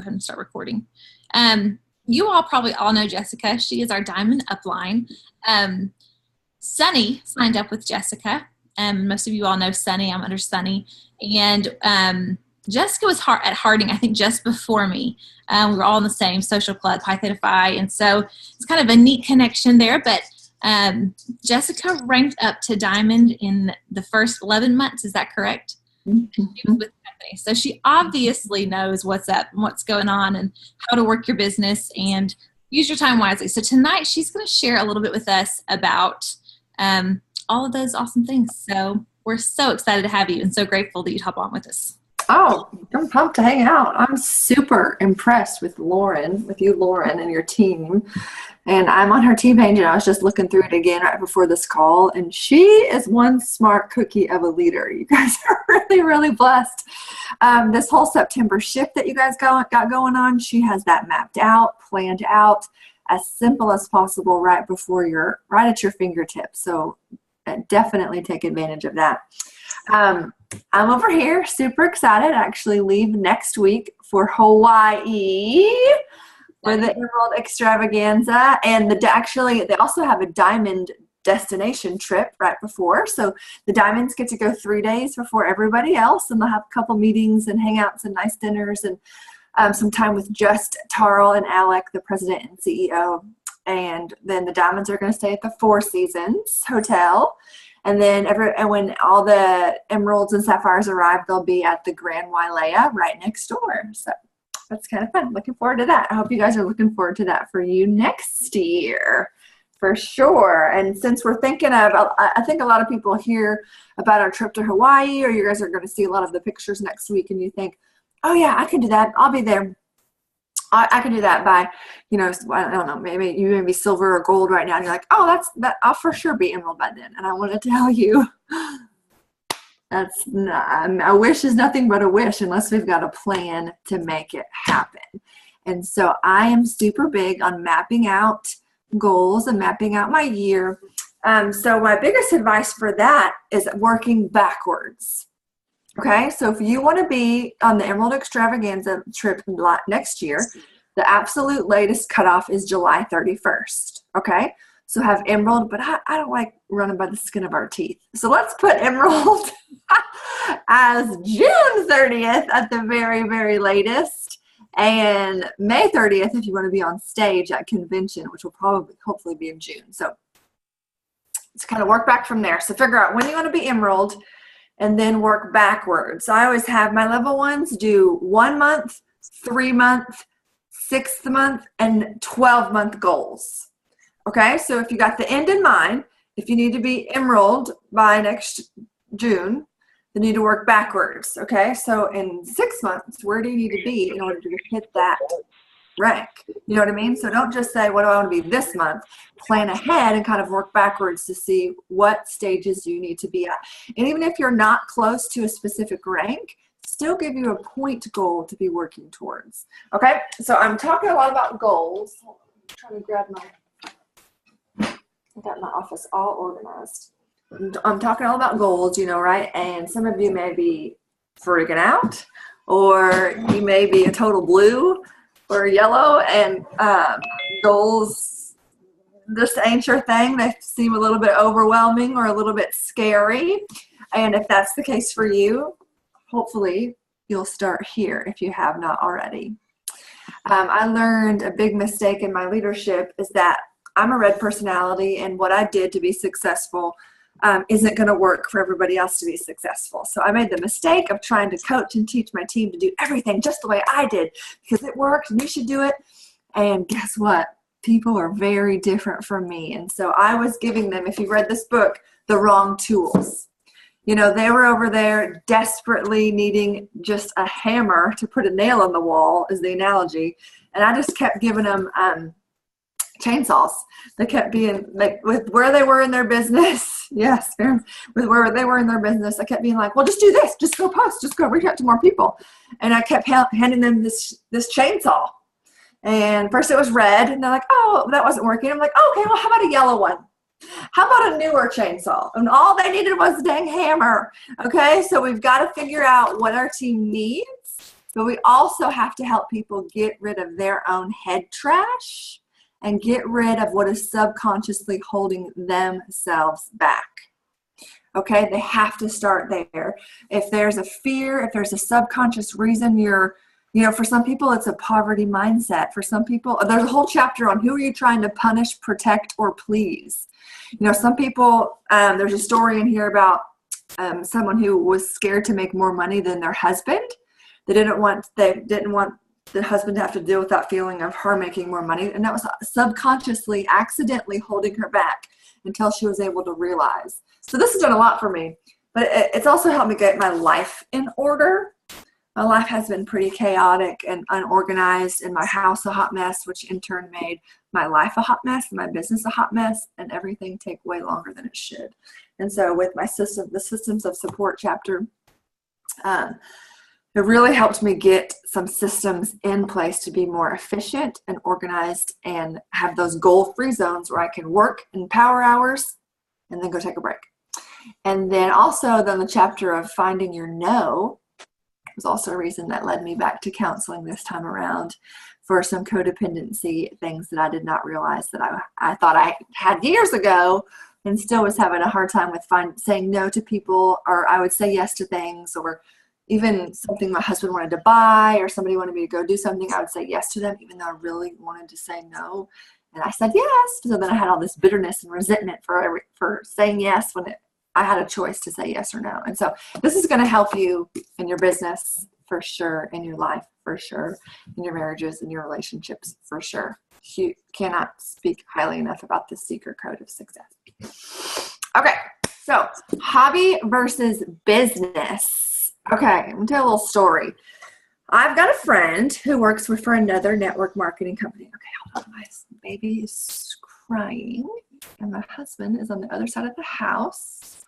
ahead and start recording. You all probably all know Jessica. She is our Diamond Upline. Sunny signed up with Jessica. Most of you all know Sunny. I'm under Sunny. And Jessica was at Harding, I think, just before me. We were all in the same social club, Pi Theta Phi. And so it's kind of a neat connection there. But Jessica ranked up to Diamond in the first 11 months. Is that correct? Mm-hmm. She was with the company. So she obviously knows what's up and what's going on and how to work your business and use your time wisely. So tonight she's going to share a little bit with us about all of those awesome things. So we're so excited to have you and so grateful that you'd hop on with us. Oh, I'm pumped to hang out. I'm super impressed with Lauren, and your team. And I'm on her team page, and I was just looking through it again right before this call. And she is one smart cookie of a leader. You guys are really, really blessed. This whole September shift that you guys got going on, she has that mapped out, planned out, as simple as possible right at your fingertips. So definitely take advantage of that. I'm over here, super excited. I actually leave next week for Hawaii for the Emerald Extravaganza. And they also have a Diamond destination trip right before. So the Diamonds get to go 3 days before everybody else. And they'll have a couple meetings and hangouts and nice dinners and some time with just Tarl and Alec, the president and CEO. And then the Diamonds are going to stay at the Four Seasons Hotel. And then when all the emeralds and sapphires arrive, they'll be at the Grand Wailea right next door. So that's kind of fun. Looking forward to that. I hope you guys are looking forward to that for you next year for sure. And since we're thinking of, I think a lot of people hear about our trip to Hawaii, or you guys are going to see a lot of the pictures next week and you think, oh yeah, I can do that. I'll be there. I can do that by, I don't know, maybe you may be silver or gold right now. And you're like, oh, I'll for sure be emerald by then. And I want to tell you, a wish is nothing but a wish unless we've got a plan to make it happen. And so I am super big on mapping out goals and mapping out my year. So my biggest advice for that is working backwards. Okay, so if you want to be on the Emerald Extravaganza trip next year, the absolute latest cutoff is July 31st. Okay, so have Emerald, but I don't like running by the skin of our teeth. So let's put Emerald as June 30th at the very, very latest, and May 30th if you want to be on stage at convention, which will hopefully be in June. So let's kind of work back from there. So figure out when you want to be Emerald, and then work backwards. So I always have my level ones do 1 month, 3 month, 6 month, and 12-month goals. Okay, so if you got the end in mind, if you need to be Emerald by next June, then you need to work backwards. Okay, so in 6 months, where do you need to be in order to hit that rank? You know what I mean? So don't just say, what do I want to be this month? Plan ahead and kind of work backwards to see what stages you need to be at. And even if you're not close to a specific rank, still give you a point goal to be working towards. Okay, so I'm talking a lot about goals. I'm trying to grab I got my office all organized. I'm talking all about goals, right? And some of you may be freaking out, or you may be a total blue or yellow, and goals just ain't your thing. They seem a little bit overwhelming or a little bit scary. And if that's the case for you, hopefully you'll start here if you have not already. I learned a big mistake in my leadership is that I'm a red personality, and what I did to be successful isn't going to work for everybody else to be successful. So I made the mistake of trying to coach and teach my team to do everything just the way I did because it worked and you should do it. And guess what? People are very different from me. And so I was giving them, if you read this book, the wrong tools. They were over there desperately needing just a hammer to put a nail in the wall, is the analogy. And I just kept giving them chainsaws. They kept being like, with where they were in their business. Yes, with where they were in their business, I kept being like, well, just do this, just go post, just go reach out to more people. And I kept handing them this chainsaw. And first it was red, and they're like, oh, that wasn't working. I'm like, oh, okay, well, how about a yellow one? How about a newer chainsaw? And all they needed was a dang hammer. Okay, so we've got to figure out what our team needs but we also have to help people get rid of their own head trash and get rid of what is subconsciously holding themselves back. Okay, they have to start there. If there's a fear, if there's a subconscious reason for some people, it's a poverty mindset. For some people, there's a whole chapter on who are you trying to punish, protect, or please. Some people, there's a story in here about someone who was scared to make more money than their husband. They didn't want the husband to have to deal with that feeling of her making more money. And that was subconsciously, accidentally holding her back until she was able to realize. So this has done a lot for me, but it's also helped me get my life in order. My life has been pretty chaotic and unorganized, and my house a hot mess, which in turn made my life a hot mess, and my business a hot mess, and everything take way longer than it should. And so with my the Systems of Support chapter, it really helped me get some systems in place to be more efficient and organized and have those goal-free zones where I can work in power hours and then go take a break. And then also then the chapter of finding your no was also a reason that led me back to counseling this time around for some codependency things that I did not realize that I thought I had years ago, and still was having a hard time with saying no to people, or I would say yes to things, or even something my husband wanted to buy or somebody wanted me to go do something, I would say yes to them even though I really wanted to say no. And I said yes. So then I had all this bitterness and resentment for saying yes when I had a choice to say yes or no. And so this is going to help you in your business for sure, in your life for sure, in your marriages and your relationships for sure. You cannot speak highly enough about the secret code of success. Okay, so hobby versus business. Okay, I'm going to tell a little story. I've got a friend who works for another network marketing company. Okay, hold on. My baby is crying, and my husband is on the other side of the house.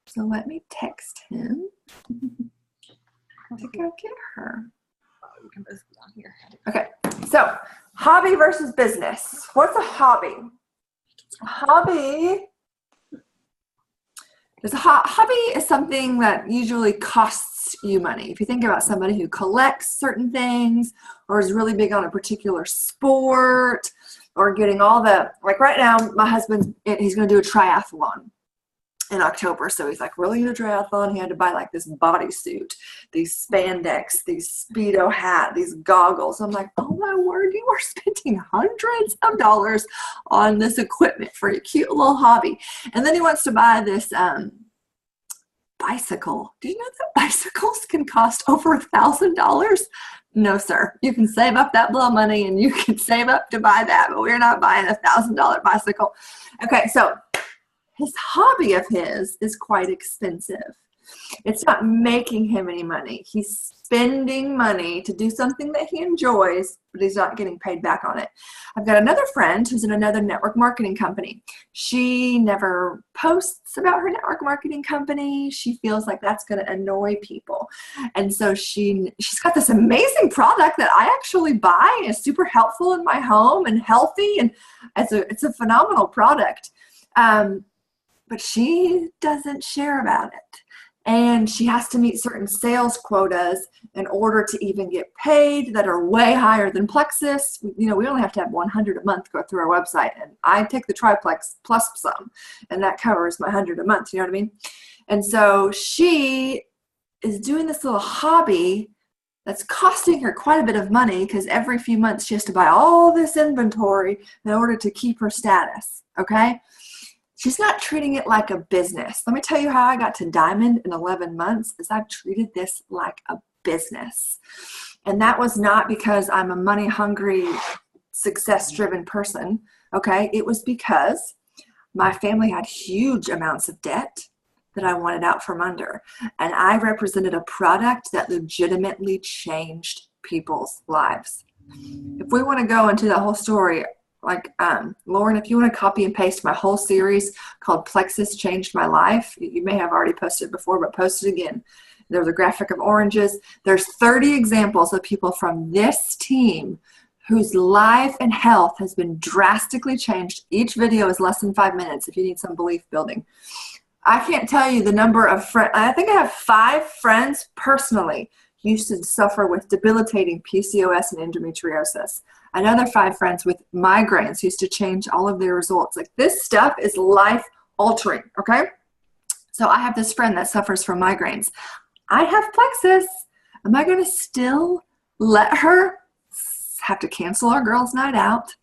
So let me text him to go get her. We can both be on here. Okay, so hobby versus business. What's a hobby? A hobby is something that usually costs you money. If you think about somebody who collects certain things or is really big on a particular sport or getting all the, like right now, my husband, he's going to do a triathlon in October. So he's like really into triathlon. He had to buy like this bodysuit, these spandex, these Speedo hat, these goggles. I'm like, oh my word, you are spending hundreds of dollars on this equipment for a cute little hobby. And then he wants to buy this bicycle. Do you know that bicycles can cost over $1,000? No, sir. You can save up that blow money and you can save up to buy that, but we're not buying a $1,000 bicycle. Okay, so his hobby of his is quite expensive. It's not making him any money. He's spending money to do something that he enjoys, but he's not getting paid back on it. I've got another friend who's in another network marketing company. She never posts about her network marketing company. She feels like that's going to annoy people. And so she's got this amazing product that I actually buy. It's super helpful in my home and healthy, and it's a phenomenal product. But she doesn't share about it. And she has to meet certain sales quotas in order to even get paid that are way higher than Plexus. We only have to have 100 a month go through our website. And I take the triplex plus some, and that covers my 100 a month. You know what I mean? And so she is doing this little hobby that's costing her quite a bit of money because every few months she has to buy all this inventory in order to keep her status. Okay? She's not treating it like a business. Let me tell you how I got to Diamond in 11 months is I've treated this like a business. And that was not because I'm a money-hungry, success-driven person, okay? It was because my family had huge amounts of debt that I wanted out from under. And I represented a product that legitimately changed people's lives. If we want to go into the whole story, like Lauren, if you want to copy and paste my whole series called Plexus Changed My Life, you may have already posted it before, but post it again. There's a graphic of oranges. There's 30 examples of people from this team whose life and health has been drastically changed. Each video is less than 5 minutes if you need some belief building. I can't tell you the number of friends. I think I have 5 friends personally used to suffer with debilitating PCOS and endometriosis. Another 5 friends with migraines used to change all of their results. Like, this stuff is life altering, okay? So I have this friend that suffers from migraines. I have plexus. Am I going to still let her have to cancel our girls' night out,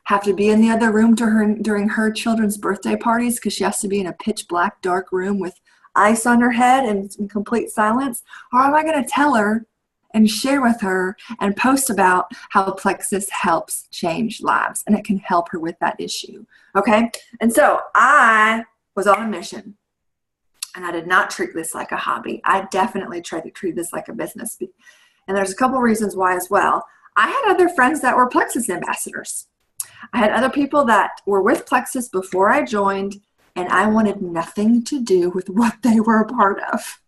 have to be in the other room during her children's birthday parties because she has to be in a pitch black dark room with ice on her head and in complete silence? Or am I going to tell her and share with her and post about how plexus helps change lives and it can help her with that issue? Okay? And so I was on a mission, and I did not treat this like a hobby. I definitely tried to treat this like a business. And there's a couple reasons why as well. I had other friends that were plexus ambassadors. I had other people that were with plexus before I joined, and I wanted nothing to do with what they were a part of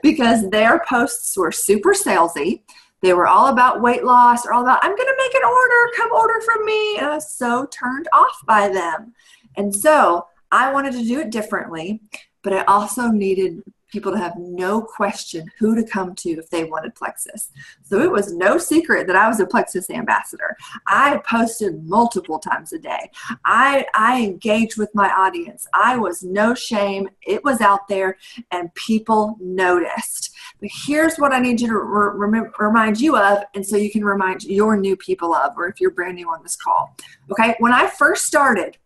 because their posts were super salesy. They were all about weight loss, or all about, I'm going to make an order, come order from me. And I was so turned off by them. And so I wanted to do it differently, but I also needed people to have no question who to come to if they wanted plexus. So it was no secret that I was a plexus ambassador. I posted multiple times a day. I engaged with my audience. I was no shame. It was out there and people noticed. But here's what I need you to remind you of, and so you can remind your new people of, or if you're brand new on this call. Okay, when I first started,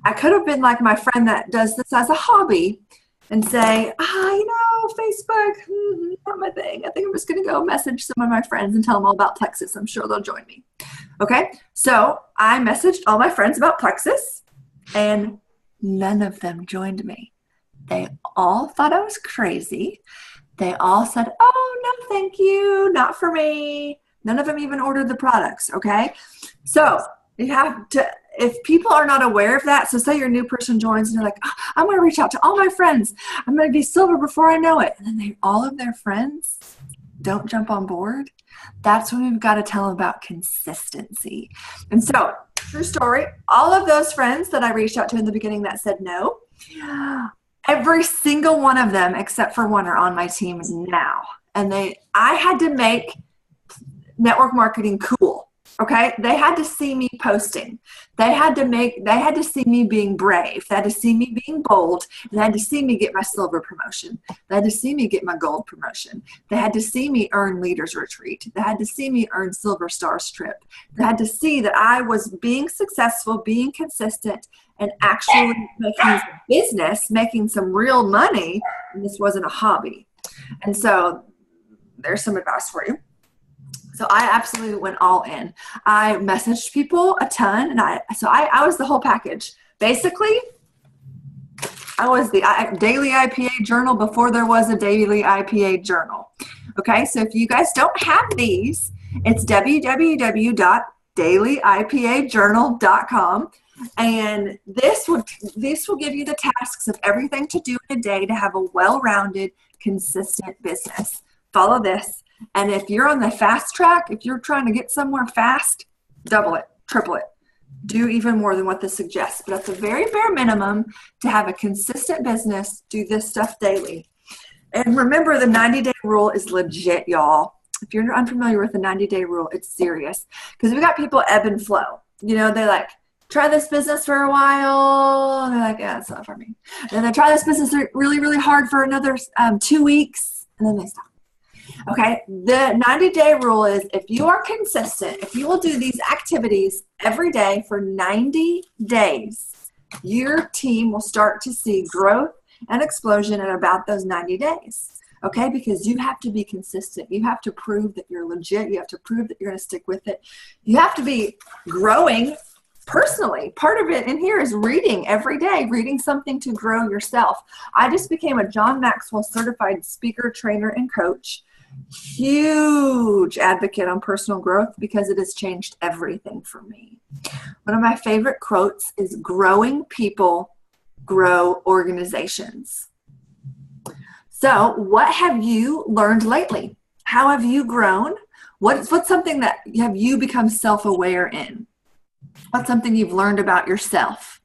I could have been like my friend that does this as a hobby and say, Facebook, not my thing. I think I'm just going to go message some of my friends and tell them all about plexus. I'm sure they'll join me. Okay, so I messaged all my friends about plexus, and none of them joined me. They all thought I was crazy. They all said, oh, no, thank you, not for me. None of them even ordered the products, okay? So you have to, if people are not aware of that, so say your new person joins and they're like, oh, I'm going to reach out to all my friends. I'm going to be silver before I know it. And then all of their friends don't jump on board. That's when we've got to tell them about consistency. And so, true story, all of those friends that I reached out to in the beginning that said no, every single one of them except for one are on my team now. And I had to make network marketing cool. Okay, they had to see me posting. They had to see me being brave. They had to see me being bold. And they had to see me get my silver promotion. They had to see me get my gold promotion. They had to see me earn leaders retreat. They had to see me earn silver stars trip. They had to see that I was being successful, being consistent, and actually making some business, making some real money. And this wasn't a hobby. And so there's some advice for you. So I absolutely went all in. I messaged people a ton, and I was the whole package. Basically, I was the daily IPA journal before there was a daily IPA journal. Okay, so if you guys don't have these, it's www.dailyipajournal.com, and this will give you the tasks of everything to do in a day to have a well-rounded, consistent business. Follow this. And if you're on the fast track, if you're trying to get somewhere fast, double it, triple it. Do even more than what this suggests. But at the very bare minimum, to have a consistent business, do this stuff daily. And remember, the 90-day rule is legit, y'all. If you're unfamiliar with the 90-day rule, it's serious. Because we got people ebb and flow. You know, they like, try this business for a while. And they're like, yeah, it's not for me. And then they try this business really, really hard for another 2 weeks. And then they stop. Okay, the 90-day rule is if you are consistent, if you will do these activities every day for 90 days, your team will start to see growth and explosion in about those 90 days. Okay, because you have to be consistent. You have to prove that you're legit. You have to prove that you're going to stick with it. You have to be growing personally. Part of it in here is reading every day, reading something to grow yourself. I just became a John Maxwell certified speaker, trainer, and coach. Huge advocate on personal growth because it has changed everything for me. One of my favorite quotes is, growing people grow organizations. So what have you learned lately? How have you grown? What's something that have you become self-aware in? What's something you've learned about yourself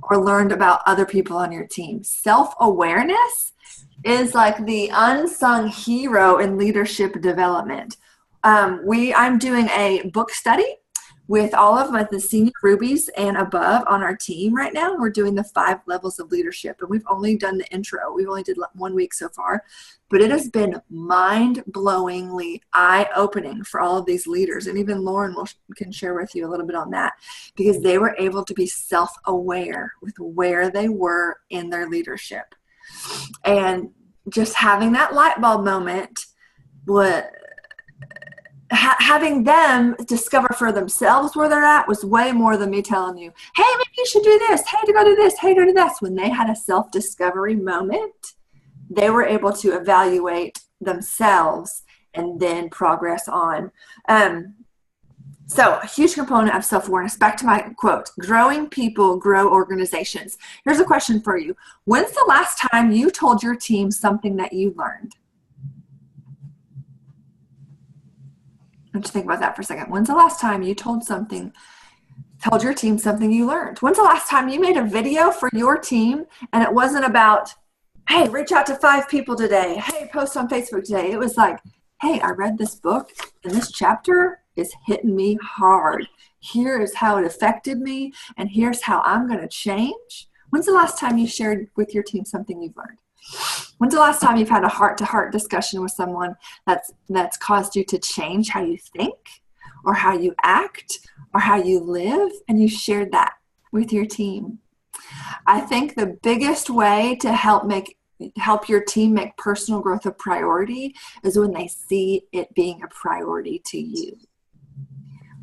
or learned about other people on your team? Self-awareness is like the unsung hero in leadership development. I'm doing a book study with all of the senior rubies and above on our team right now. We're doing the 5 levels of leadership, and we've only done the intro. We've only did 1 week so far, but it has been mind-blowingly eye-opening for all of these leaders. And even Lauren can share with you a little bit on that, because they were able to be self-aware with where they were in their leadership. And just having that light bulb moment, having them discover for themselves where they're at was way more than me telling you, hey, maybe you should do this. Hey, to go do this. Hey, to do this. When they had a self-discovery moment, they were able to evaluate themselves and then progress on. So a huge component of self-awareness. Back to my quote, growing people grow organizations. Here's a question for you. When's the last time you told your team something that you learned? Let's think about that for a second. When's the last time you told your team something you learned? When's the last time you made a video for your team and it wasn't about, hey, reach out to 5 people today. Hey, post on Facebook today. It was like, hey, I read this book and this chapter is hitting me hard. Here is how it affected me, and here's how I'm going to change. When's the last time you shared with your team something you've learned? When's the last time you've had a heart-to-heart discussion with someone that's caused you to change how you think or how you act or how you live, and you shared that with your team? I think the biggest way to help your team make personal growth a priority is when they see it being a priority to you.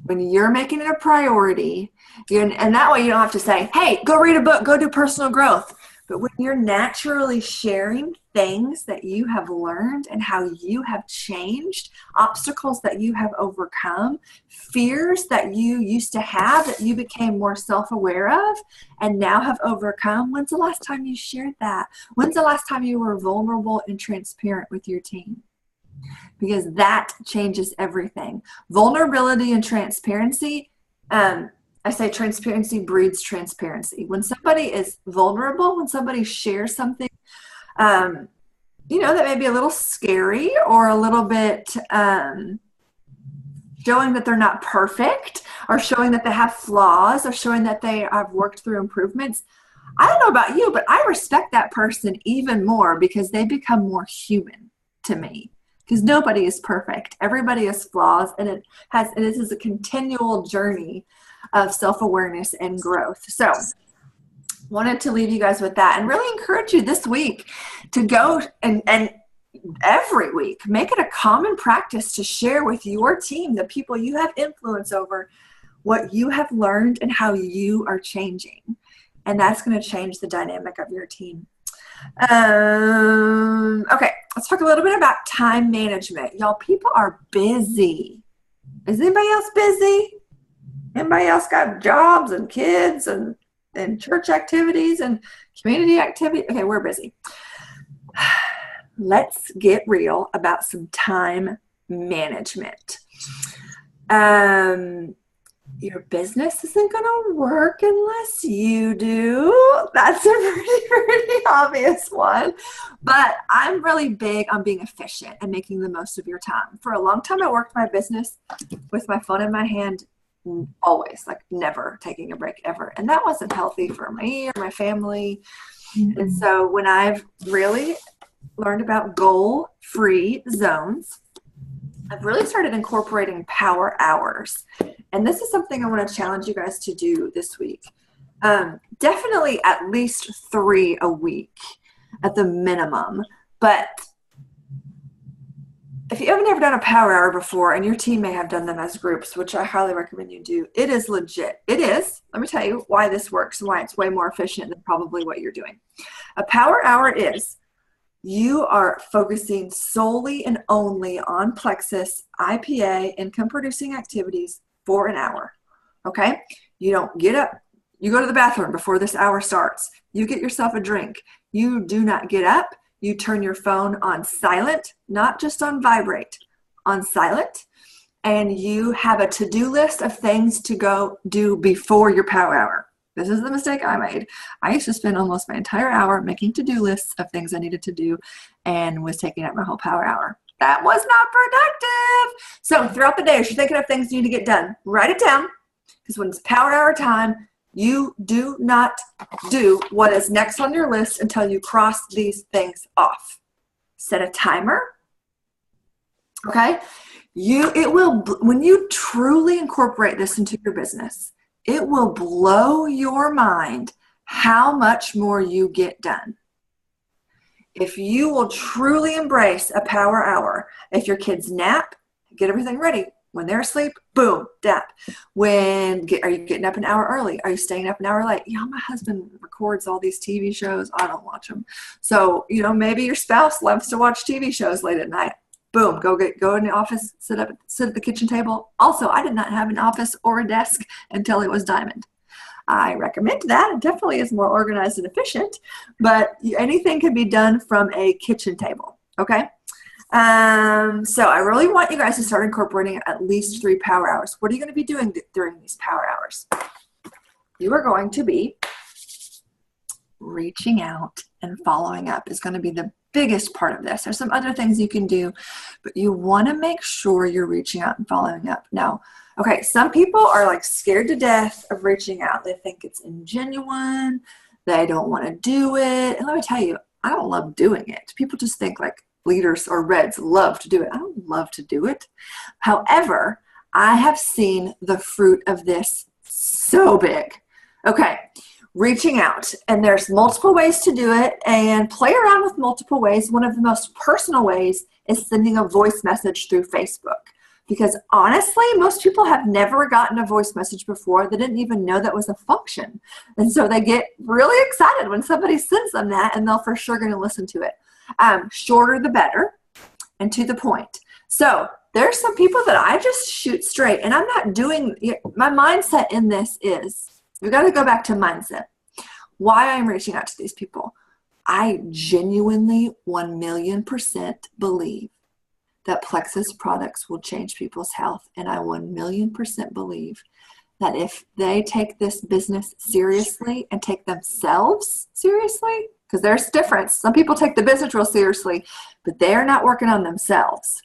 When you're making it a priority, and that way you don't have to say, hey, go read a book, go do personal growth. But when you're naturally sharing things that you have learned and how you have changed, obstacles that you have overcome, fears that you used to have that you became more self-aware of and now have overcome, when's the last time you shared that? When's the last time you were vulnerable and transparent with your team? Because that changes everything. Vulnerability and transparency, I say transparency breeds transparency. When somebody is vulnerable, when somebody shares something, that may be a little scary or a little bit showing that they're not perfect or showing that they have flaws or showing that they have worked through improvements. I don't know about you, but I respect that person even more because they become more human to me. Because nobody is perfect. Everybody has flaws, and this is a continual journey of self-awareness and growth. So wanted to leave you guys with that and really encourage you this week to go and every week, make it a common practice to share with your team, the people you have influence over, what you have learned and how you are changing. And that's going to change the dynamic of your team. Okay, let's talk a little bit about time management. Y'all, people are busy. Is anybody else busy? Anybody else got jobs and kids and church activities and community activity? Okay, we're busy. Let's get real about some time management. Your business isn't going to work unless you do. That's a pretty obvious one. But I'm really big on being efficient and making the most of your time. For a long time, I worked my business with my phone in my hand, always, like never taking a break ever. And that wasn't healthy for me or my family. Mm-hmm. And so when I've really learned about goal-free zones, I've really started incorporating power hours. And this is something I want to challenge you guys to do this week. Definitely at least 3 a week at the minimum. But if you haven't ever done a power hour before, and your team may have done them as groups, which I highly recommend you do, it is legit. It is. Let me tell you why this works and why it's way more efficient than probably what you're doing. A power hour is you are focusing solely and only on Plexus, IPA, income-producing activities for an hour, okay? You don't get up. You go to the bathroom before this hour starts. You get yourself a drink. You do not get up. You turn your phone on silent, not just on vibrate, on silent, and you have a to-do list of things to go do before your power hour. This is the mistake I made. I used to spend almost my entire hour making to-do lists of things I needed to do and was taking up my whole power hour. That was not productive. So throughout the day, as you're thinking of things you need to get done, write it down, because when it's power hour time, you do not do what is next on your list until you cross these things off. Set a timer. Okay? When you truly incorporate this into your business, it will blow your mind how much more you get done. If you will truly embrace a power hour, if your kids nap, get everything ready. When they're asleep, boom, nap. Are you getting up an hour early? Are you staying up an hour late? My husband records all these TV shows. I don't watch them. So, maybe your spouse loves to watch TV shows late at night. Boom, go in the office, sit at the kitchen table. Also, I did not have an office or a desk until it was Diamond. I recommend that. It definitely is more organized and efficient, but anything can be done from a kitchen table, okay? So I really want you guys to start incorporating at least 3 power hours. What are you going to be doing during these power hours? You are going to be reaching out and following up is going to be the biggest part of this. There's some other things you can do, but you want to make sure you're reaching out and following up. Now, okay, some people are like scared to death of reaching out. They think it's ingenuine. They don't want to do it. And let me tell you, I don't love doing it. People just think like leaders or Reds love to do it. I don't love to do it. However, I have seen the fruit of this so big. Okay. Reaching out, and there's multiple ways to do it, and play around with multiple ways. One of the most personal ways is sending a voice message through Facebook, because honestly, most people have never gotten a voice message before. They didn't even know that was a function, and so they get really excited when somebody sends them that, and they're for sure going to listen to it. Shorter the better, and to the point. So there's some people that I just shoot straight, and I'm not doing, my mindset in this is, we've got to go back to mindset. Why I'm reaching out to these people. I genuinely 1,000,000% believe that Plexus products will change people's health. And I 1,000,000% believe that if they take this business seriously and take themselves seriously, because there's a difference. Some people take the business real seriously, but they're not working on themselves.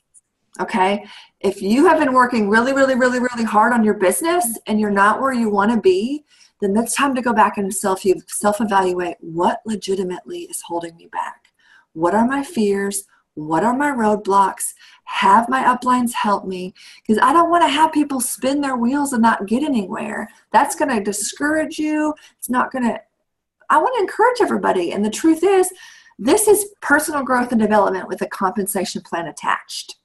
Okay? If you have been working really, really, really, really hard on your business and you're not where you want to be, then it's time to go back and self-evaluate what legitimately is holding me back. What are my fears? What are my roadblocks? Have my uplines help me? Because I don't want to have people spin their wheels and not get anywhere. That's going to discourage you. It's not going to, I want to encourage everybody. And the truth is, this is personal growth and development with a compensation plan attached.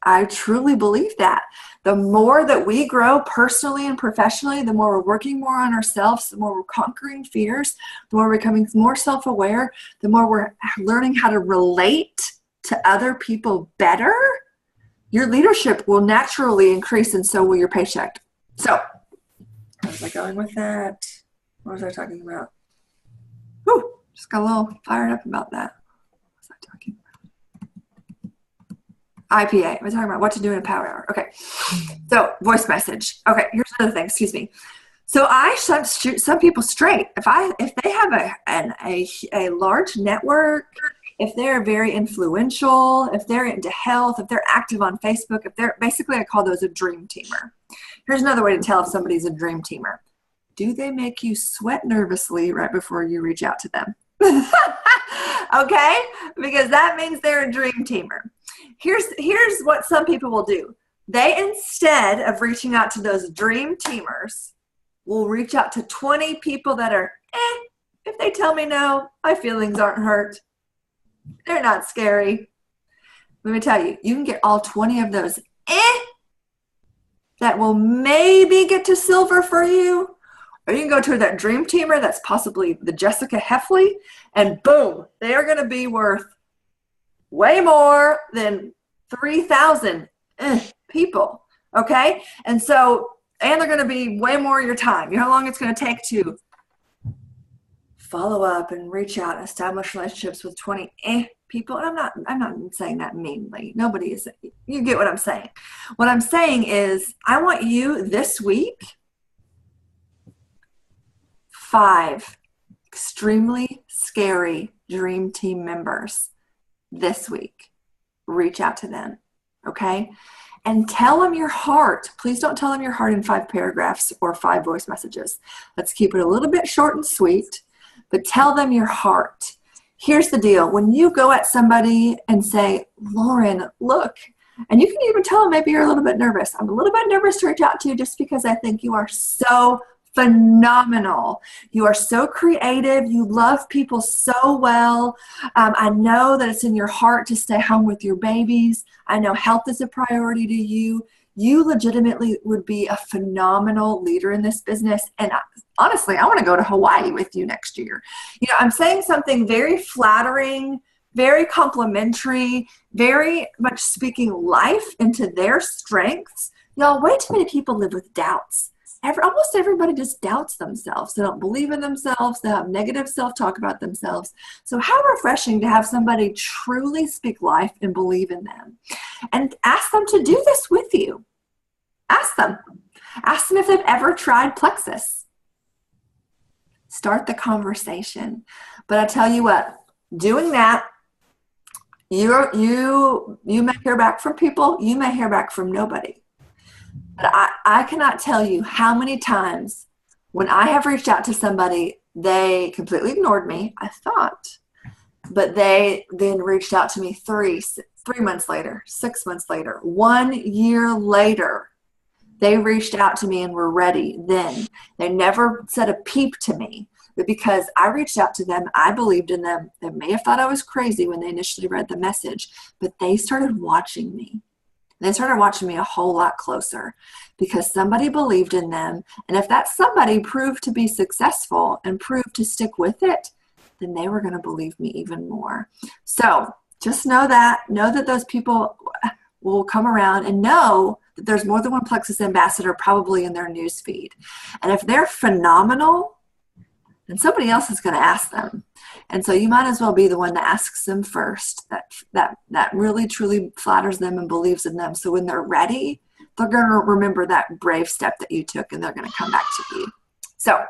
I truly believe that. The more that we grow personally and professionally, the more we're working more on ourselves, the more we're conquering fears, the more we're becoming more self-aware, the more we're learning how to relate to other people better, your leadership will naturally increase, and so will your paycheck. So, where was I going with that? What was I talking about? Whew, just got a little fired up about that. What was I talking about? IPA. We're talking about what to do in a power hour. Okay. So voice message. Okay. Here's another thing. Excuse me. So I shoot some people straight. If they have a large network, if they're very influential, if they're into health, if they're active on Facebook, if they're basically, I call those a dream teamer. Here's another way to tell if somebody's a dream teamer. Do they make you sweat nervously right before you reach out to them? Okay? Because that means they're a dream teamer. Here's what some people will do. They, instead of reaching out to those dream teamers, will reach out to 20 people that are, if they tell me no, my feelings aren't hurt. They're not scary. Let me tell you, you can get all 20 of those that will maybe get to silver for you. Or you can go to that dream teamer that's possibly the Jessica Hefley, and boom, they are going to be worth way more than 3,000 people, okay? And so, and they're going to be way more of your time. You know how long it's going to take to follow up and reach out and establish relationships with 20 people. And I'm not saying that meanly. Nobody is. You get what I'm saying. What I'm saying is, I want you this week 5 extremely scary dream team members this week. Reach out to them, okay? And tell them your heart. Please don't tell them your heart in 5 paragraphs or 5 voice messages. Let's keep it a little bit short and sweet, but tell them your heart. Here's the deal. When you go at somebody and say, Lauren, look, and you can even tell them maybe you're a little bit nervous. I'm a little bit nervous to reach out to you just because I think you are so phenomenal. You are so creative. You love people so well. I know that it's in your heart to stay home with your babies. I know health is a priority to you. You legitimately would be a phenomenal leader in this business. And honestly, I want to go to Hawaii with you next year. I'm saying something very flattering, very complimentary, very much speaking life into their strengths. Y'all, way too many people live with doubts. Almost everybody just doubts themselves. They don't believe in themselves. They have negative self-talk about themselves. So how refreshing to have somebody truly speak life and believe in them. And ask them to do this with you. Ask them. Ask them if they've ever tried Plexus. Start the conversation. But I tell you what, doing that, you may hear back from people. You may hear back from nobody. But I cannot tell you how many times when I have reached out to somebody, they completely ignored me, I thought, but they then reached out to me 3 months later, 6 months later, 1 year later. They reached out to me and were ready then. They never said a peep to me, but because I reached out to them, I believed in them. They may have thought I was crazy when they initially read the message, but they started watching me. They started watching me a whole lot closer because somebody believed in them. And if that somebody proved to be successful and proved to stick with it, then they were going to believe me even more. So just know that those people will come around, and know that there's more than one Plexus ambassador probably in their news feed. And if they're phenomenal, then somebody else is going to ask them. And so you might as well be the one that asks them first, that really truly flatters them and believes in them. So when they're ready, they're going to remember that brave step that you took, and they're going to come back to you. So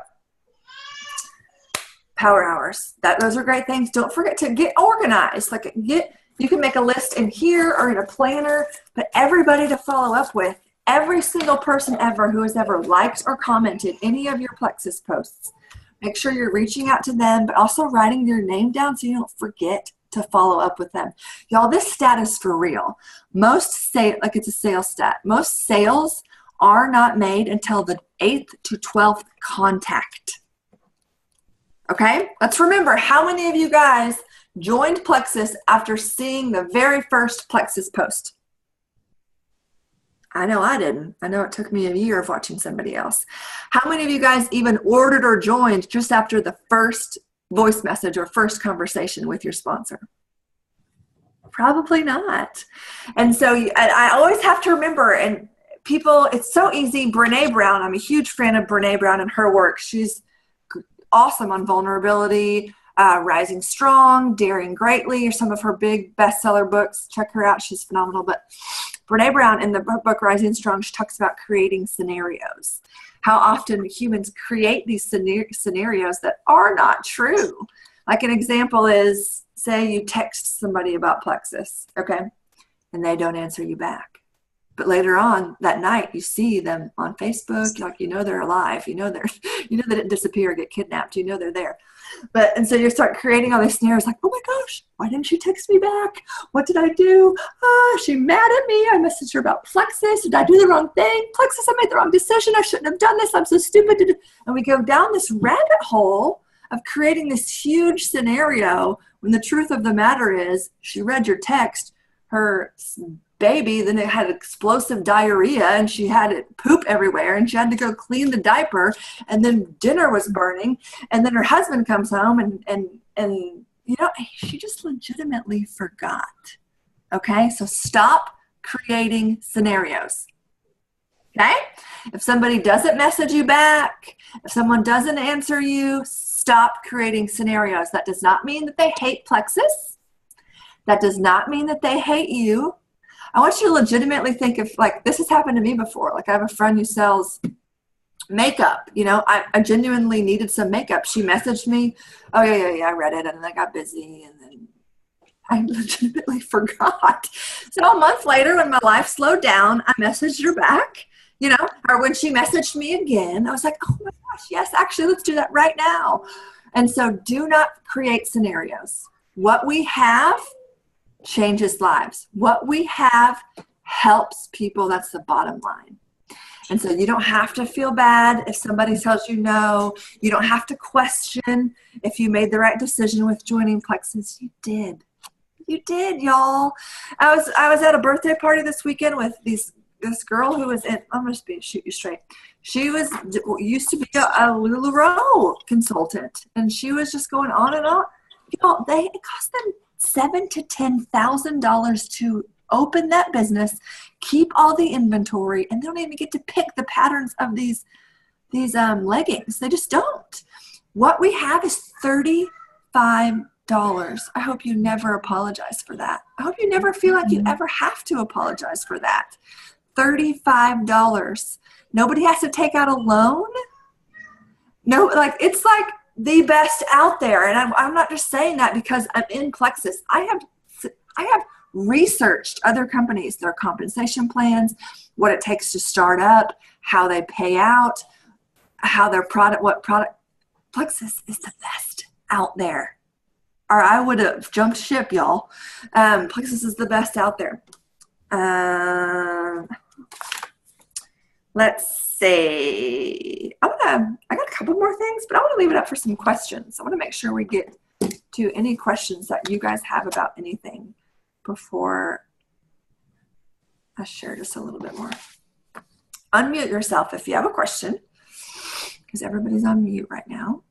power hours, those are great things. Don't forget to get organized. You can make a list in here or in a planner, but everybody to follow up with, every single person ever who has ever liked or commented any of your Plexus posts. Make sure you're reaching out to them, but also writing your name down so you don't forget to follow up with them. Y'all, this stat is for real. It's a sales stat. Most sales are not made until the 8th to 12th contact. Okay? Let's remember, how many of you guys joined Plexus after seeing the very first Plexus post? I know I didn't. I know it took me a year of watching somebody else. How many of you guys even ordered or joined just after the first voice message or first conversation with your sponsor? Probably not. And so I always have to remember, and people, it's so easy. Brene Brown, I'm a huge fan of Brene Brown and her work. She's awesome on vulnerability, Rising Strong, Daring Greatly, or some of her big bestseller books. Check her out. She's phenomenal. But Brene Brown, in the book Rising Strong, she talks about creating scenarios. How often humans create these scenarios that are not true. Like an example is, say you text somebody about Plexus, okay, and they don't answer you back. But later on that night, you see them on Facebook, they're alive, they didn't disappear or get kidnapped, they're there. And so you start creating all these scenarios like, oh my gosh, why didn't she text me back? What did I do? She mad at me. I messaged her about Plexus. Did I do the wrong thing? Plexus, I made the wrong decision. I shouldn't have done this. I'm so stupid. And we go down this rabbit hole of creating this huge scenario when the truth of the matter is she read your text, her baby, then it had explosive diarrhea and she had it poop everywhere and she had to go clean the diaper, and then dinner was burning, and then her husband comes home and she just legitimately forgot. Okay, so stop creating scenarios. Okay, if somebody doesn't message you back, if someone doesn't answer you, stop creating scenarios. That does not mean that they hate Plexus. That does not mean that they hate you. I want you to legitimately think of, this has happened to me before. I have a friend who sells makeup. I genuinely needed some makeup. She messaged me. Oh yeah, I read it, and then I got busy, and then I legitimately forgot. So a month later, when my life slowed down, I messaged her back, or when she messaged me again, I was like, oh my gosh, yes, actually, let's do that right now. And so do not create scenarios. What we have changes lives. What we have helps people. That's the bottom line. And so you don't have to feel bad if somebody tells you no. You don't have to question if you made the right decision with joining Plexus. You did. You did, y'all. I was at a birthday party this weekend with this girl who was I'm going to shoot you straight. She used to be a LuLaRoe consultant, and she was just going on and on. Y'all, it cost them $7,000 to $10,000 to open that business, keep all the inventory, and they don't even get to pick the patterns of these leggings. They just don't. What we have is $35. I hope you never apologize for that. I hope you never feel like you ever have to apologize for that. $35. Nobody has to take out a loan. No, it's like the best out there. And I'm not just saying that because I'm in Plexus. I have researched other companies, their compensation plans, what it takes to start up, how they pay out, what product. Plexus is the best out there. Or I would have jumped ship, y'all. Plexus is the best out there. Let's see. I got a couple more things, but I want to leave it up for some questions. I want to make sure we get to any questions that you guys have about anything before I share just a little bit more. Unmute yourself if you have a question, because everybody's on mute right now.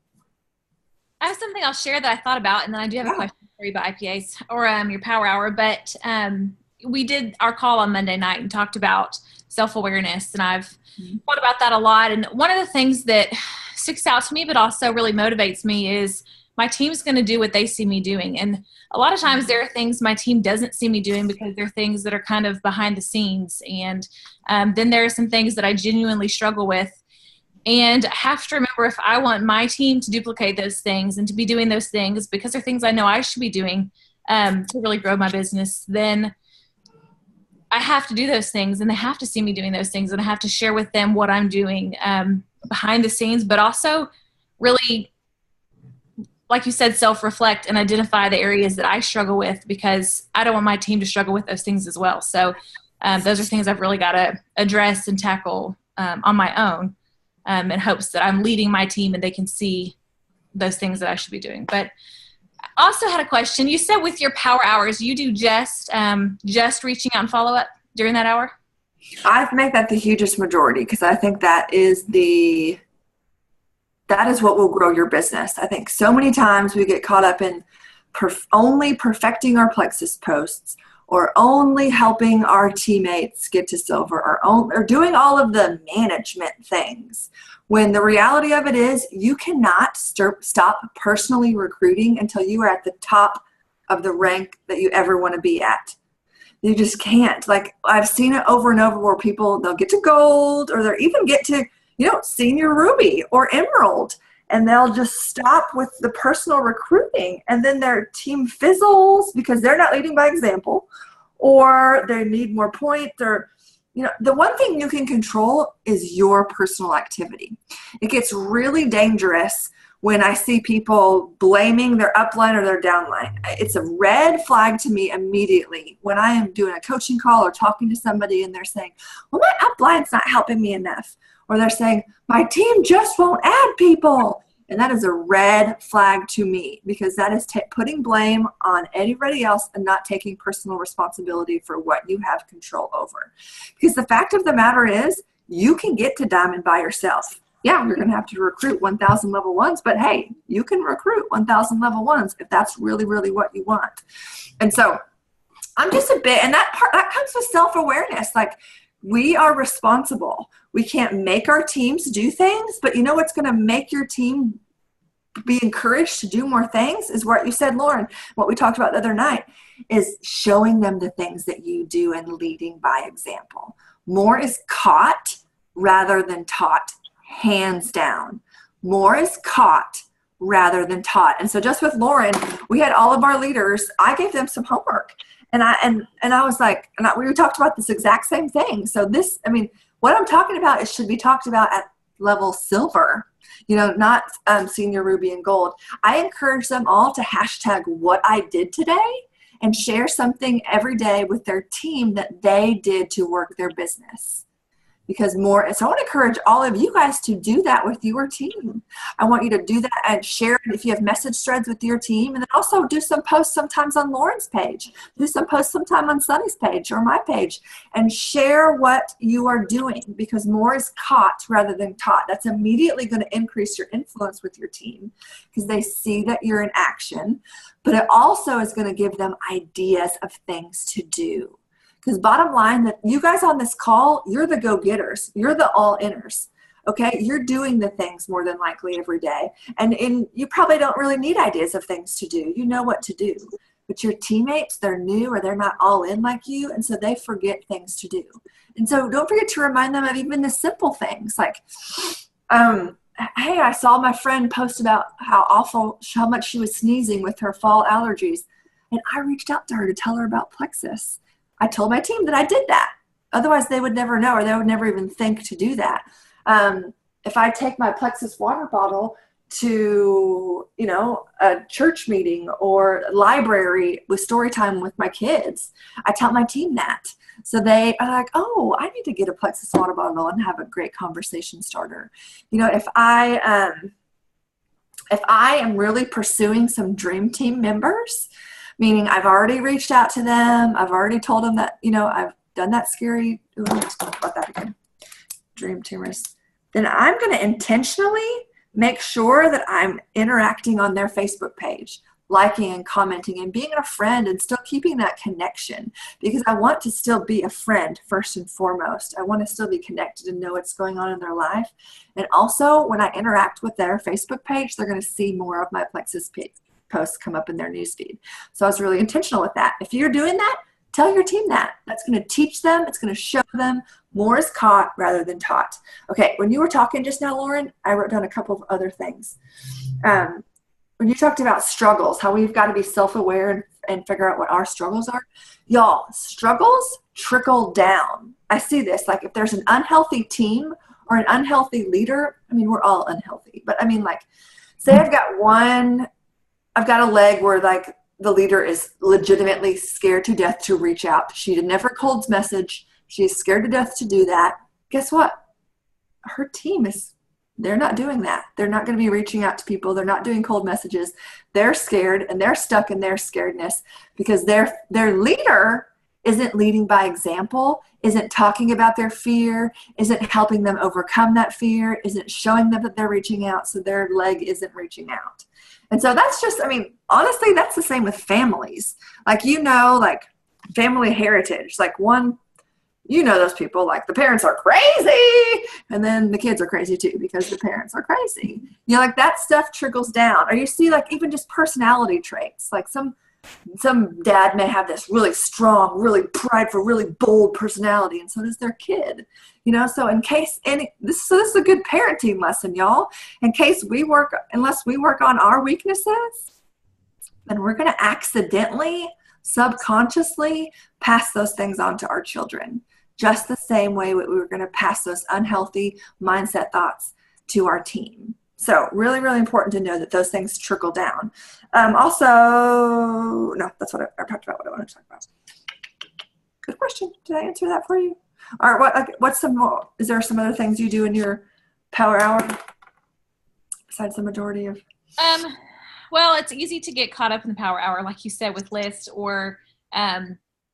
I have something I'll share that I thought about, and then I do have a question for you about IPAs or your power hour. But we did our call on Monday night and talked about self-awareness, and I've thought about that a lot. And one of the things that sticks out to me but also really motivates me is my team's going to do what they see me doing. And a lot of times there are things my team doesn't see me doing because they're things that are kind of behind the scenes. And then there are some things that I genuinely struggle with. And I have to remember, if I want my team to duplicate those things and to be doing those things because they're things I know I should be doing to really grow my business, then I have to do those things, and they have to see me doing those things, and I have to share with them what I'm doing behind the scenes, but also really, like you said, self-reflect and identify the areas that I struggle with, because I don't want my team to struggle with those things as well. So those are things I've really got to address and tackle on my own. In hopes that I'm leading my team and they can see those things that I should be doing. But I also had a question. You said with your power hours, you do just reaching out and follow up during that hour? I make that the hugest majority, because I think that is what will grow your business. I think so many times we get caught up in only perfecting our Plexus posts, or only helping our teammates get to silver, or doing all of the management things, when the reality of it is you cannot stop personally recruiting until you are at the top of the rank that you ever want to be at. You just can't. Like, I've seen it over and over where they'll get to gold, or they'll even get to, senior ruby or emerald, and they'll just stop with the personal recruiting, and then their team fizzles because they're not leading by example, or they need more points, or the one thing you can control is your personal activity. It gets really dangerous when I see people blaming their upline or their downline. It's a red flag to me immediately when I am doing a coaching call or talking to somebody and they're saying, well, my upline's not helping me enough. Or they're saying, my team just won't add people. And that is a red flag to me, because that is putting blame on anybody else and not taking personal responsibility for what you have control over. Because the fact of the matter is, you can get to diamond by yourself. Yeah, you're going to have to recruit 1,000 level ones, but hey, you can recruit 1,000 level ones if that's really, really what you want. And so I'm just and that comes with self-awareness. Like, we are responsible. We can't make our teams do things, but you know what's going to make your team be encouraged to do more things is what you said, Lauren, what we talked about the other night, is showing them the things that you do and leading by example. More is caught rather than taught hands down. More is caught rather than taught. And so just with Lauren, we had all of our leaders, I gave them some homework. And I was like, we talked about this exact same thing. So this, I mean, what I'm talking about, it should be talked about at level silver, not senior ruby and gold. I encourage them all to hashtag what I did today and share something every day with their team that they did to work their business. Because so I want to encourage all of you guys to do that with your team. I want you to do that and share it if you have message threads with your team, and then also do some posts sometimes on Lauren's page, do some posts sometime on Sunny's page or my page, and share what you are doing, because more is caught rather than taught. That's immediately going to increase your influence with your team because they see that you're in action, but it also is going to give them ideas of things to do. Because bottom line, that you guys on this call, you're the go-getters. You're the all-inners, okay? You're doing the things more than likely every day. And you probably don't really need ideas of things to do. You know what to do. But your teammates, they're new or they're not all in like you, and so they forget things to do. And so don't forget to remind them of even the simple things like, hey, I saw my friend post about how much she was sneezing with her fall allergies. And I reached out to her to tell her about Plexus. I told my team that I did that. Otherwise, they would never know, or they would never even think to do that. If I take my Plexus water bottle to, a church meeting or library with story time with my kids, I tell my team that. So they are like, oh, I need to get a Plexus water bottle and have a great conversation starter. If I am really pursuing some dream team members, meaning I've already reached out to them. I've already told them that, I've done that scary, let's talk about that again, dream teamers. Then I'm going to intentionally make sure that I'm interacting on their Facebook page, liking and commenting and being a friend and still keeping that connection, because I want to still be a friend first and foremost. I want to still be connected and know what's going on in their life. And also when I interact with their Facebook page, they're going to see more of my Plexus posts come up in their newsfeed. So I was really intentional with that. If you're doing that, tell your team that. That's going to teach them. It's going to show them more is caught rather than taught. Okay, when you were talking just now, Lauren, I wrote down a couple of other things. When you talked about struggles, how we've got to be self-aware and figure out what our struggles are. Y'all, struggles trickle down. I see this. Like if there's an unhealthy team or an unhealthy leader, I mean, we're all unhealthy. But I mean, like, say I've got a leg where like the leader is legitimately scared to death to reach out. She never cold message. She is scared to death to do that. Guess what? Her team they're not doing that. They're not going to be reaching out to people. They're not doing cold messages. They're scared and they're stuck in their scaredness because their leader isn't leading by example, isn't talking about their fear, isn't helping them overcome that fear, isn't showing them that they're reaching out, so their leg isn't reaching out. And so that's just, honestly, that's the same with families. Like, like family heritage, like those people, like the parents are crazy and then the kids are crazy too because the parents are crazy. Like that stuff trickles down. Or you see like even just personality traits, like some dad may have this really strong, really prideful, really bold personality, and so does their kid. So in case this is a good parenting lesson, y'all. In case unless we work on our weaknesses, then we're going to accidentally, subconsciously pass those things on to our children. Just the same way we were going to pass those unhealthy mindset thoughts to our team. So really, really important to know that those things trickle down. That's what I talked about, what I wanted to talk about. Good question. Did I answer that for you? All right, what's some more? Is there some other things you do in your power hour besides the majority of? Well, it's easy to get caught up in the power hour, like you said, with lists or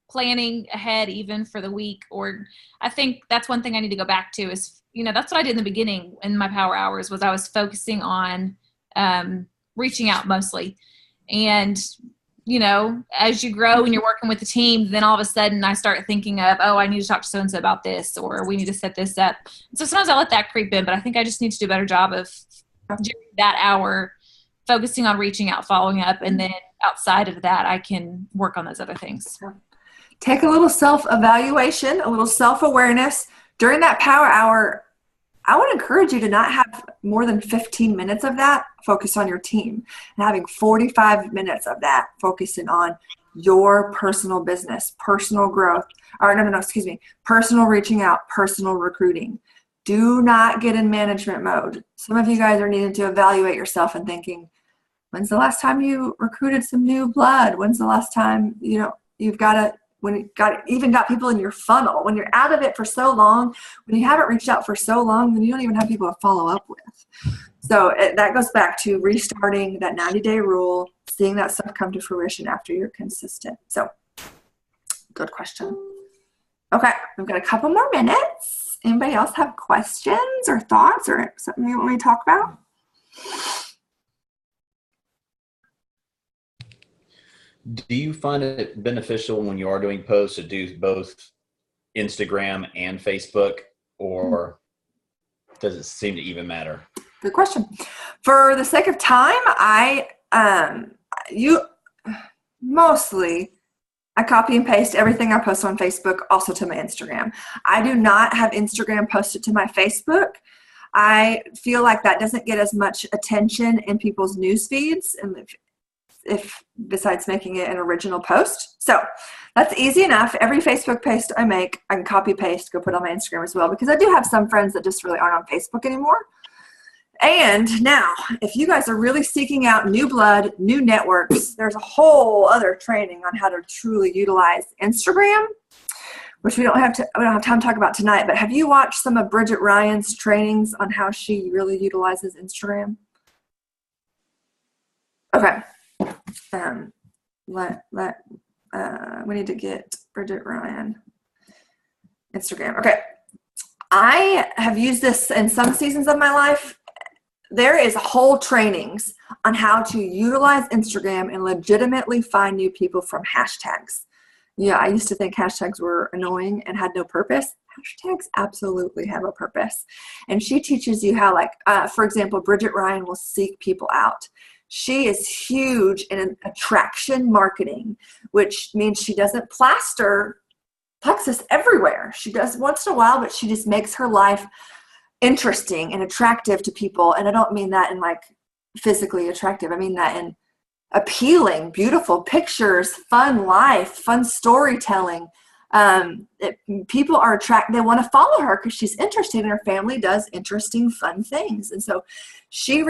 planning ahead even for the week. Or I think that's one thing I need to go back to is, that's what I did in the beginning in my power hours was I was focusing on reaching out mostly. And, as you grow and you're working with the team, then all of a sudden I start thinking of, oh, I need to talk to so-and-so about this, or we need to set this up. So sometimes I let that creep in, but I think I just need to do a better job of during that hour focusing on reaching out, following up, and then outside of that, I can work on those other things. Take a little self-evaluation, a little self-awareness. During that power hour, I would encourage you to not have more than 15 minutes of that focused on your team, and having 45 minutes of that focusing on your personal business, personal growth, or no, excuse me, personal reaching out, personal recruiting. Do not get in management mode. Some of you guys are needing to evaluate yourself and thinking, when's the last time you recruited some new blood? When's the last time, you've got to, when you even got people in your funnel, when you're out of it for so long, when you haven't reached out for so long, then you don't even have people to follow up with. So that goes back to restarting that 90-day rule, seeing that stuff come to fruition after you're consistent. So good question. Okay, we've got a couple more minutes. Anybody else have questions or thoughts or something you want me to talk about? Do you find it beneficial when you are doing posts to do both Instagram and Facebook, or does it seem to even matter? Good question. For the sake of time, I copy and paste everything I post on Facebook also to my Instagram. I do not have Instagram posted to my Facebook. I feel like that doesn't get as much attention in people's news feeds, and if besides making it an original post. So that's easy enough. Every Facebook post I make, I can copy paste, go put on my Instagram as well, because I do have some friends that just really aren't on Facebook anymore. And now, if you guys are really seeking out new blood, new networks, there's a whole other training on how to truly utilize Instagram, which we don't have time to talk about tonight. But have you watched some of Bridget Ryan's trainings on how she really utilizes Instagram? Okay. We need to get Bridget Ryan Instagram. Okay. I have used this in some seasons of my life. There is whole trainings on how to utilize Instagram and legitimately find new people from hashtags. Yeah, I used to think hashtags were annoying and had no purpose. Hashtags absolutely have a purpose. And she teaches you how, for example, Bridget Ryan will seek people out. She is huge in attraction marketing, which means she doesn't plaster plexus everywhere. She does once in a while, but she just makes her life interesting and attractive to people. And I don't mean that in physically attractive. I mean that in appealing, beautiful pictures, fun life, fun storytelling. People are attracted. They want to follow her because she's interesting, and her family does interesting, fun things. And so she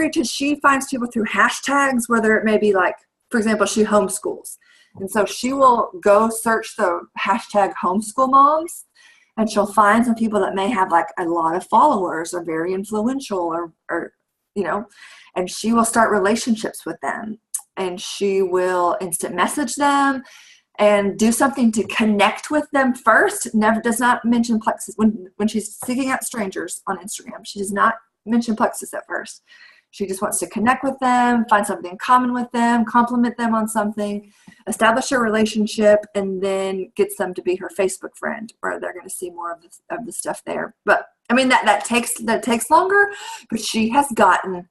finds people through hashtags, whether it may be for example, she homeschools. And so she will go search the hashtag homeschool moms, and she'll find some people that may have a lot of followers or very influential or and she will start relationships with them, and she will instant message them and do something to connect with them first. Never does not mention plexus when she's seeking out strangers on Instagram. She does not mention plexus at first. She just wants to connect with them, find something in common with them, compliment them on something, establish a relationship, and then gets them to be her Facebook friend, where they're going to see more of the stuff there. But I mean that takes longer, but she has gotten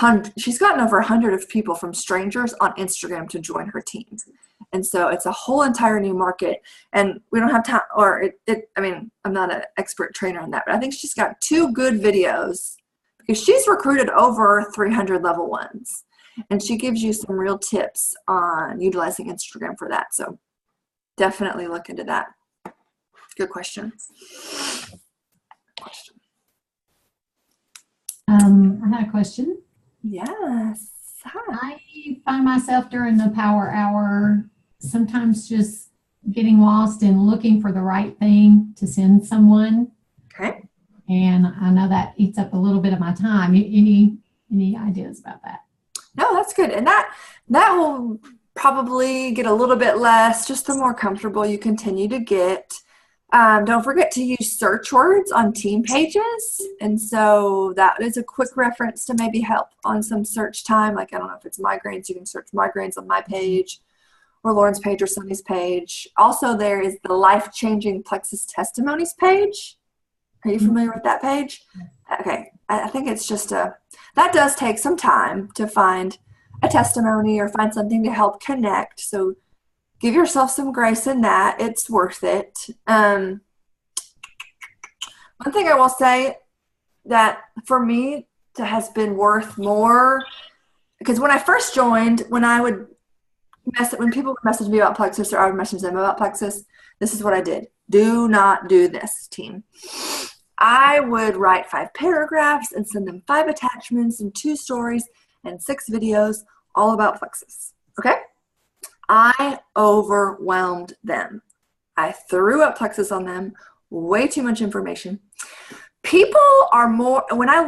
over 100 of people from strangers on Instagram to join her team. And so it's a whole entire new market, and we don't have time, I'm not an expert trainer on that, but I think she's got 2 good videos, because she's recruited over 300 level ones, and she gives you some real tips on utilizing Instagram for that. So definitely look into that. Good question. I had a question. Yes. Hi. I find myself during the power hour sometimes just getting lost in looking for the right thing to send someone. Okay. And I know that eats up a little bit of my time. Any ideas about that? No, that's good. And that will probably get a little bit less, just the more comfortable you continue to get. Don't forget to use search words on team pages. And so that is a quick reference to maybe help on some search time. I don't know if it's migraines, you can search migraines on my page or Lauren's page or Sunny's page. Also, there is the life-changing plexus testimonies page. Are you familiar with that page? Okay. I think it's just that does take some time to find a testimony or find something to help connect. So give yourself some grace in that. It's worth it. One thing I will say, that for me has been worth more, because when I first joined, when people would message me about Plexus, or I would message them about Plexus, this is what I did. Do not do this, team. I would write 5 paragraphs and send them 5 attachments and 2 stories and 6 videos all about Plexus. Okay? I overwhelmed them. I threw up Plexus on them, way too much information. People are more, when I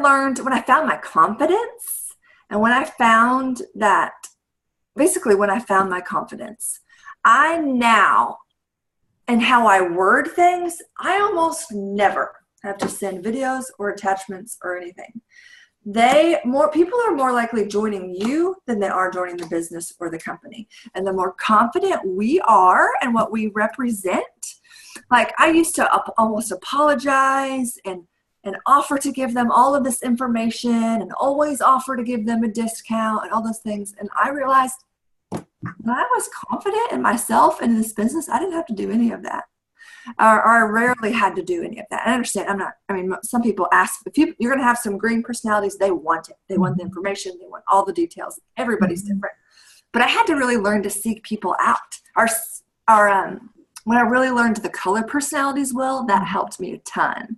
found my confidence, and when I found my confidence, I now, and how I word things, I almost never have to send videos or attachments or anything. People are more likely joining you than they are joining the business or the company. And the more confident we are and what we represent, like I used to almost apologize and offer to give them all of this information and always offer to give them a discount and all those things. And I realized when I was confident in myself and in this business, I didn't have to do any of that. Or I rarely had to do any of that. I understand. Some people ask, you're going to have some green personalities, they want it. They want the information. They want all the details. Everybody's different. But I had to really learn to seek people out. When I really learned the color personalities well, that helped me a ton.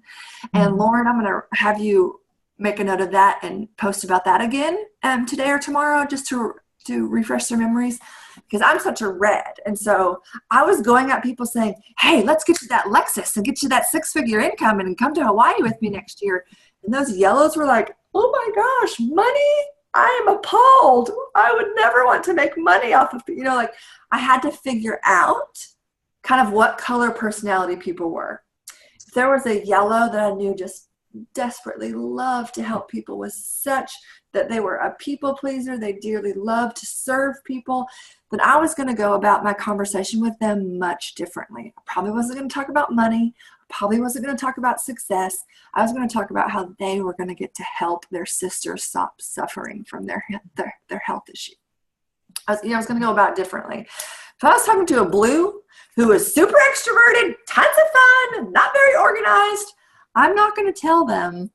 And Lauren, I'm going to have you make a note of that and post about that again today or tomorrow, just to refresh their memories, because I'm such a red. And so I was going at people saying, hey, let's get you that Lexus and get you that 6-figure income and come to Hawaii with me next year. And those yellows were like, oh my gosh, money? I am appalled. I would never want to make money off of, I had to figure out kind of what color personality people were. If there was a yellow that I knew just desperately loved to help people, was such that they were a people pleaser, they dearly loved to serve people, then I was going to go about my conversation with them much differently. I probably wasn't going to talk about money. I probably wasn't going to talk about success. I was going to talk about how they were going to get to help their sister stop suffering from their health issue. I was going to go about it differently. If I was talking to a blue who was super extroverted, tons of fun, not very organized, I'm not going to tell them.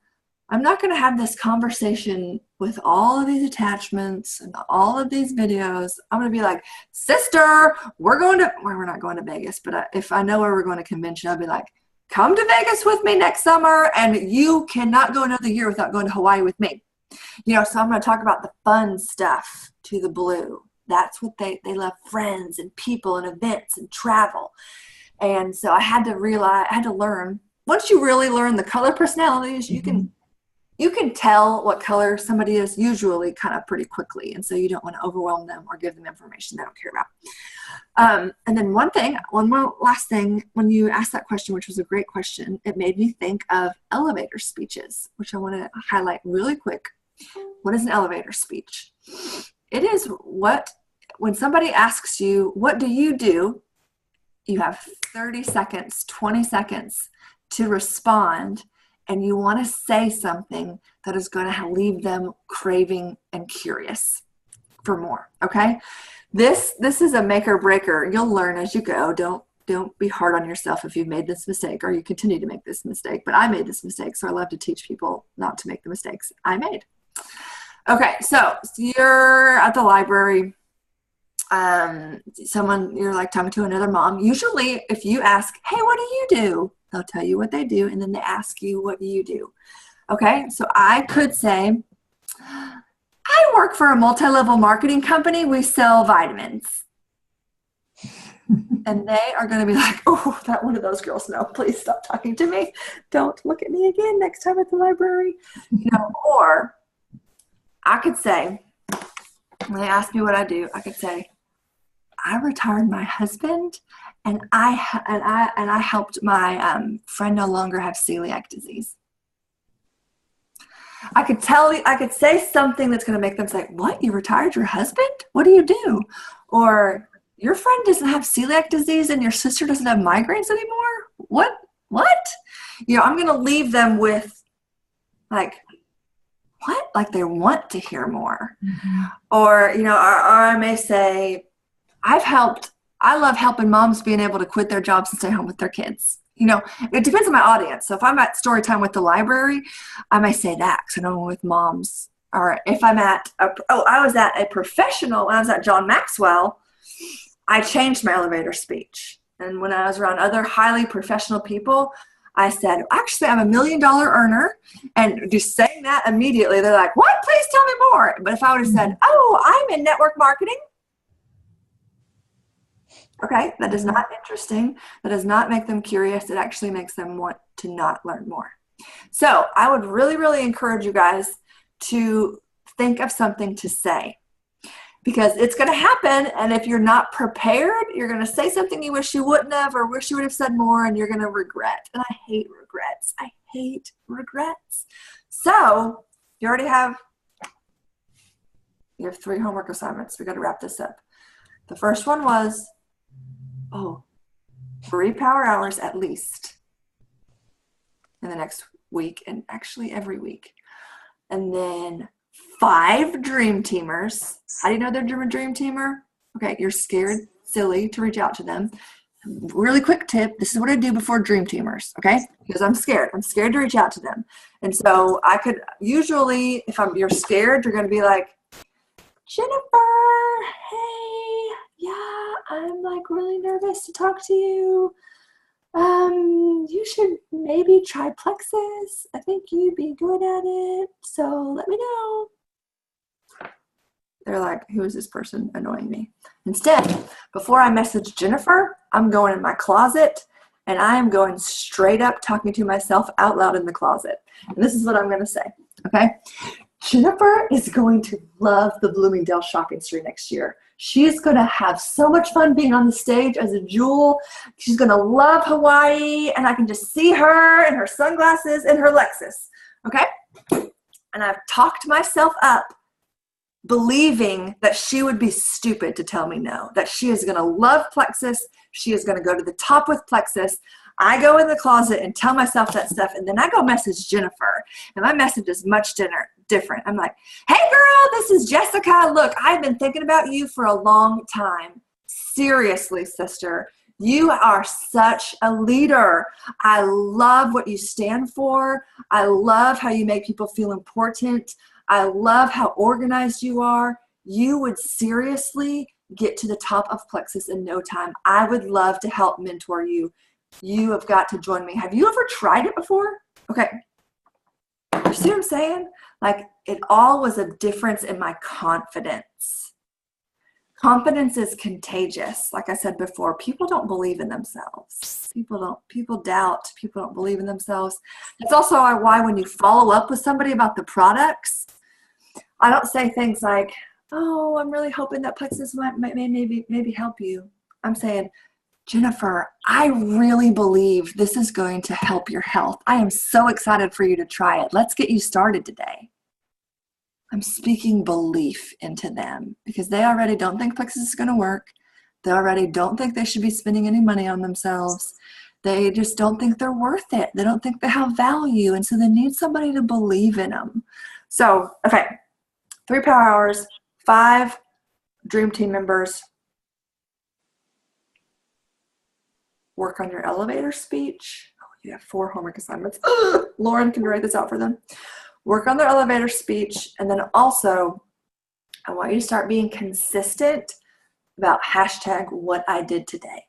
I'm not going to have this conversation with all of these attachments and all of these videos. I'm going to be like, sister, we're not going to Vegas, but if I know where we're going to convention, I'll be like, come to Vegas with me next summer, and you cannot go another year without going to Hawaii with me. So I'm going to talk about the fun stuff to the blue. That's what they love, friends and people and events and travel. And so I had to learn. Once you really learn the color personalities, you can tell what color somebody is usually kind of pretty quickly. And so you don't want to overwhelm them or give them information they don't care about. And then one more last thing, when you asked that question, which was a great question, it made me think of elevator speeches, which I want to highlight really quick. What is an elevator speech? It is when somebody asks you, what do? You have 30 seconds, 20 seconds to respond, and you want to say something that is going to leave them craving and curious for more. Okay? This is a make or breaker. You'll learn as you go. Don't be hard on yourself if you've made this mistake or you continue to make this mistake. But I made this mistake, so I love to teach people not to make the mistakes I made. Okay, so you're at the library. You're like talking to another mom. Usually if you ask, hey, what do you do? They'll tell you what they do, and then they ask you, what do you do? Okay, so I could say, I work for a multi-level marketing company. We sell vitamins. And they are going to be like, oh, that one of those girls, no, please stop talking to me. Don't look at me again next time at the library. Or I could say, when they ask me what I do, I could say, I retired my husband, and I helped my friend no longer have celiac disease. I could say something that's going to make them say, what? You retired your husband? What do you do? Or your friend doesn't have celiac disease and your sister doesn't have migraines anymore? What? I'm going to leave them with like, what? Like they want to hear more. Mm-hmm. Or I may say, I love helping moms being able to quit their jobs and stay home with their kids. it depends on my audience. So if I'm at story time with the library, I may say that because I know I'm with moms. Or if I'm I was at a professional, when I was at John Maxwell, I changed my elevator speech. And when I was around other highly professional people, I said, actually, I'm $1 million earner. And just saying that immediately, they're like, what? Please tell me more. But if I would have said, oh, I'm in network marketing. Okay, that is not interesting. That does not make them curious. It actually makes them want to not learn more. So I would really, really encourage you guys to think of something to say, because it's going to happen. And if you're not prepared, you're going to say something you wish you wouldn't have, or wish you would have said more, and you're going to regret. And I hate regrets. I hate regrets. So you have 3 homework assignments. We got to wrap this up. The first one was, 3 power hours at least in the next week, and actually every week. And then 5 dream teamers. How do you know they're a dream teamer? Okay, you're scared, silly to reach out to them. Really quick tip, this is what I do before dream teamers, okay? Because I'm scared. I'm scared to reach out to them. And so I could usually, if you're scared, you're going to be like, Jennifer, hey, yeah, I'm like really nervous to talk to you. You should maybe try Plexus. I think you'd be good at it. So let me know. They're like, who is this person annoying me? Instead, before I message Jennifer, I'm going in my closet and I am going straight up talking to myself out loud in the closet. And this is what I'm going to say. Okay. Jennifer is going to love the Bloomingdale shopping street next year. She's going to have so much fun being on the stage as a jewel. She's going to love Hawaii, and I can just see her in her sunglasses and her Lexus, okay? And I've talked myself up believing that she would be stupid to tell me no, that she is going to love Plexus. She is going to go to the top with Plexus. I go in the closet and tell myself that stuff, and then I go message Jennifer, and my message is much different. I'm like, hey girl, this is Jessica. Look, I've been thinking about you for a long time. Seriously, sister, you are such a leader. I love what you stand for. I love how you make people feel important. I love how organized you are. You would seriously get to the top of Plexus in no time. I would love to help mentor you. You have got to join me. Have you ever tried it before? Okay. You see what I'm saying? Like, it all was a difference in my confidence. Confidence is contagious. Like I said before, people don't believe in themselves. People doubt. People don't believe in themselves. That's also why when you follow up with somebody about the products, I don't say things like, oh, I'm really hoping that Plexus might maybe help you. I'm saying, Jennifer, I really believe this is going to help your health. I am so excited for you to try it. Let's get you started today. I'm speaking belief into them because they already don't think Plexus is going to work. They already don't think they should be spending any money on themselves. They just don't think they're worth it. They don't think they have value. And so they need somebody to believe in them. So, okay, 3 power hours, 5 dream team members. Work on your elevator speech. Oh, you have 4 homework assignments. Lauren, can you write this out for them? Work on their elevator speech. And then also, I want you to start being consistent about hashtag what I did today.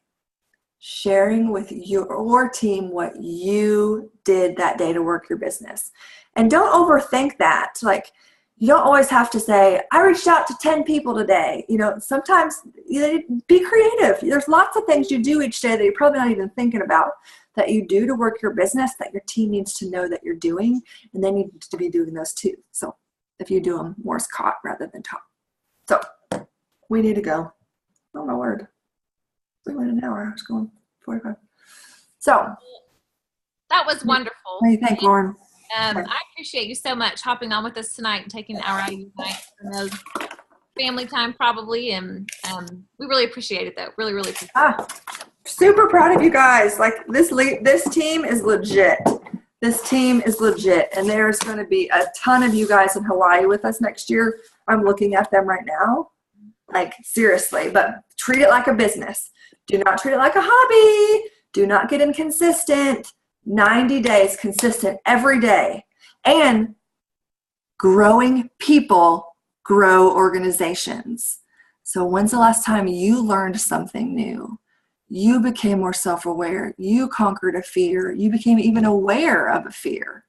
Sharing with your team what you did that day to work your business. And don't overthink that. Like, you don't always have to say, I reached out to 10 people today. Sometimes be creative. There's lots of things you do each day that you're probably not even thinking about that you do to work your business that your team needs to know that you're doing, and they need to be doing those too. So if you do them, more's caught rather than taught. So we need to go. Oh my word. We went an hour. I was going 45. So that was wonderful. What do you think, Lauren? I appreciate you so much hopping on with us tonight and taking an hour out of your night. I know family time probably, and we really appreciate it though. Really, really appreciate it. Super proud of you guys. Like this team is legit. This team is legit, and there's going to be a ton of you guys in Hawaii with us next year. I'm looking at them right now. Like seriously, but treat it like a business. Do not treat it like a hobby. Do not get inconsistent. 90 days consistent every day. And growing people grow organizations. So when's the last time you learned something new? You became more self-aware. You conquered a fear. You became even aware of a fear.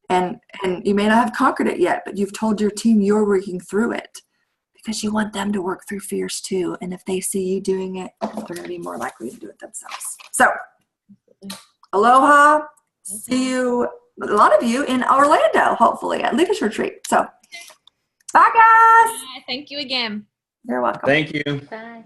And you may not have conquered it yet, but you've told your team you're working through it because you want them to work through fears too. And if they see you doing it, they're going to be more likely to do it themselves. So, aloha. See you, a lot of you, in Orlando, hopefully, at Leaders Retreat. So, bye, guys. Thank you again. You're welcome. Thank you. Bye.